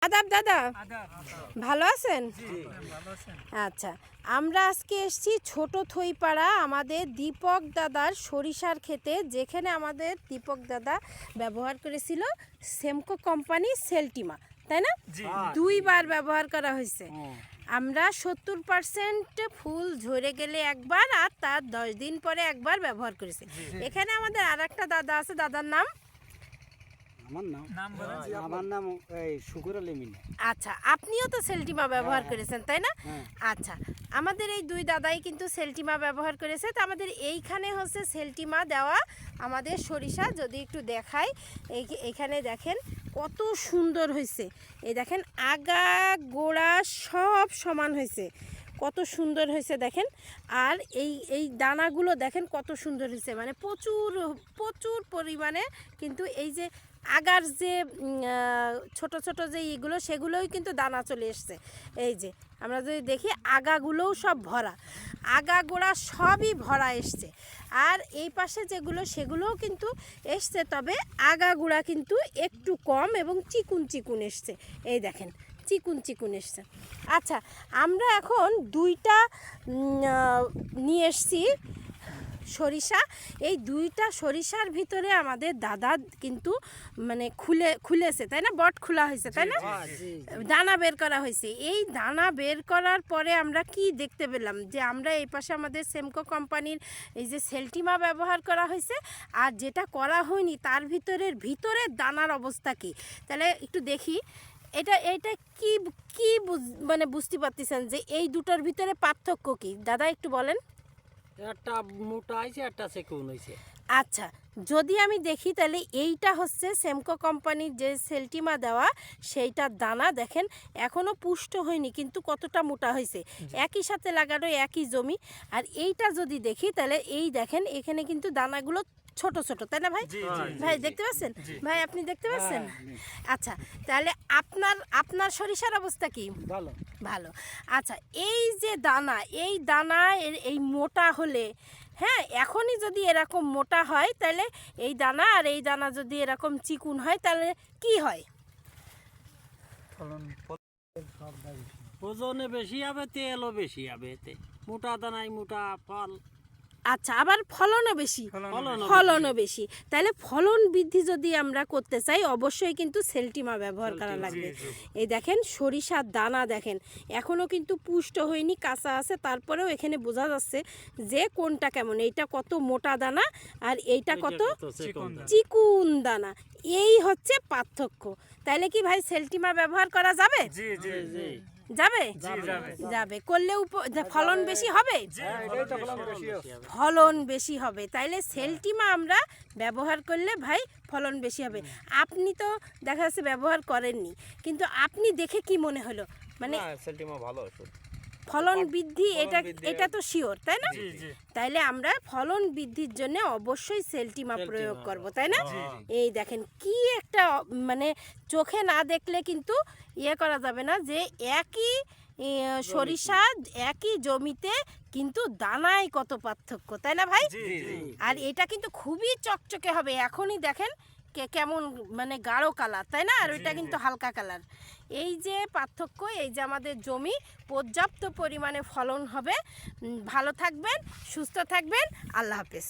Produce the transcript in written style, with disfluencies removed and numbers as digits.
আদাব দাদা, আদাব। ভালো আছেন? ভালো আছেন? আচ্ছা, আমরা আজকে এসেছি ছোট থইপাড়া আমাদের দীপক দাদার সরিষার ক্ষেতে, যেখানে আমাদের দীপক দাদা ব্যবহার করেছিল সেমকো কোম্পানি সেলটিমা, তাই না? জি। দুইবার ব্যবহার করা হয়েছে। আমরা 70% ফুল ঝরে গেলে একবার, আর তার 10 দিন পরে একবার ব্যবহার করেছি। এখানে আমাদের আর একটা দাদা আছে, দাদার নাম? আমার নাম শুকুর আলী মিনা। আচ্ছা, আপনিও তো সেলটিমা ব্যবহার করেছেন, তাই না? হ্যাঁ। আচ্ছা, আমাদের এই দুই দাদাই কিন্তু সেলটিমা ব্যবহার করেছে। তো আমাদের এইখানে হচ্ছে সেলটিমা দেওয়া আমাদের সরিষা, যদি একটু দেখাই, এইখানে দেখেন কত সুন্দর হয়েছে। এই দেখেন আগা গোড়া সব সমান হয়েছে, কত সুন্দর হয়েছে দেখেন। আর এই দানাগুলো দেখেন কত সুন্দর হয়েছে, মানে প্রচুর প্রচুর পরিমাণে কিন্তু এই যে আগার যে ছোট ছোট যে ইগুলো, সেগুলোই কিন্তু দানা চলে এসছে। এই যে আমরা যদি দেখি আগাগুলোও সব ভরা, আগা গোড়া সবই ভরা এসছে। আর এই পাশে যেগুলো সেগুলোও কিন্তু এসছে, তবে আগাগুড়া কিন্তু একটু কম এবং চিকুন চিকুন এসছে। এই দেখেন চিকুন চিকুন এসছে। আচ্ছা, আমরা এখন দুইটা নিয়ে এসছি সরিষা। এই দুইটা সরিষার ভিতরে আমাদের দাদা কিন্তু মানে খুলেছে, তাই না? বট খোলা হয়েছে, তাই না? দানা বের করা হয়েছে। এই দানা বের করার পরে আমরা কি দেখতে পেলাম, যে আমরা এই পাশে আমাদের সেমকো কোম্পানির এই যে সেলটিমা ব্যবহার করা হয়েছে, আর যেটা করা হয়নি তার ভিতরের দানার অবস্থা কি, তাহলে একটু দেখি। এটা কি কি মানে বুঝতে পারতেছেন যে এই দুটোর ভিতরে পার্থক্য কি, দাদা একটু বলেন। একটা মোটা হয়েছে, একটা চিকুন হয়েছে। আচ্ছা, যদি আমি দেখি তাহলে এইটা হচ্ছে সেমকো কোম্পানির যে সেলটিমা দেওয়া, সেইটার দানা দেখেন এখনও পুষ্ট হয়নি, কিন্তু কতটা মোটা হয়েছে, একই সাথে লাগানো একই জমি। আর এইটা যদি দেখি তাহলে এই দেখেন এখানে কিন্তু দানাগুলো ছোট ছোট, তাই না ভাই? ভাই দেখতে পাচ্ছেন? ভাই আপনি দেখতে পাচ্ছেন? আচ্ছা, তাহলে আপনার সরিষার অবস্থা কি? ভালো ভালো। আচ্ছা, এই যে দানা, এই দানা এই মোটা হলে, হ্যাঁ, এখনই যদি এরকম মোটা হয় তাহলে এই দানা, আর এই দানা যদি এরকম চিকুন হয় তাহলে কি হয়? ওজনে বেশি হবে, তেলও বেশি হবে এতে। মোটা দানায় মোটা ফল। আচ্ছা, আবার ফলনও বেশি, ফলনও বেশি। তাহলে ফলন বৃদ্ধি যদি আমরা করতে চাই, অবশ্যই কিন্তু সেলটিমা ব্যবহার করা লাগবে। এই দেখেন সরিষার দানা দেখেন এখনও কিন্তু পুষ্ট হয়নি, কাঁচা আছে, তারপরেও এখানে বোঝা যাচ্ছে যে কোনটা কেমন, এইটা কত মোটা দানা আর এইটা কত চিকুন দানা। এই হচ্ছে পার্থক্য। তাহলে কি ভাই সেলটিমা ব্যবহার করা যাবে? যাবে? যাবে। করলে ফলন বেশি হবে, ফলন বেশি হবে। তাইলে সেলটিমা আমরা ব্যবহার করলে ভাই ফলন বেশি হবে। আপনি তো দেখা যাচ্ছে ব্যবহার করেননি, কিন্তু আপনি দেখে কি মনে হলো, মানে সেলটিমা ভালো ওষুধ, ফলন বৃদ্ধি, এটা তো শিওর, তাই না? তাইলে আমরা ফলন বৃদ্ধির জন্য অবশ্যই সেলটিমা প্রয়োগ করব, তাই না? এই দেখেন কি একটা, মানে চোখে না দেখলে কিন্তু ইয়ে করা যাবে না যে একই সরিষা একই জমিতে কিন্তু দানায় কত পার্থক্য, তাই না ভাই? আর এটা কিন্তু খুবই চকচকে হবে। এখনই দেখেন কেমন মানে গাঢ় কালার, তাই না? আর ওইটা কিন্তু হালকা কালার। এই যে পার্থক্য, এই যে আমাদের জমি পর্যাপ্ত পরিমাণে ফলন হবে। ভালো থাকবেন, সুস্থ থাকবেন, আল্লাহ হাফেজ।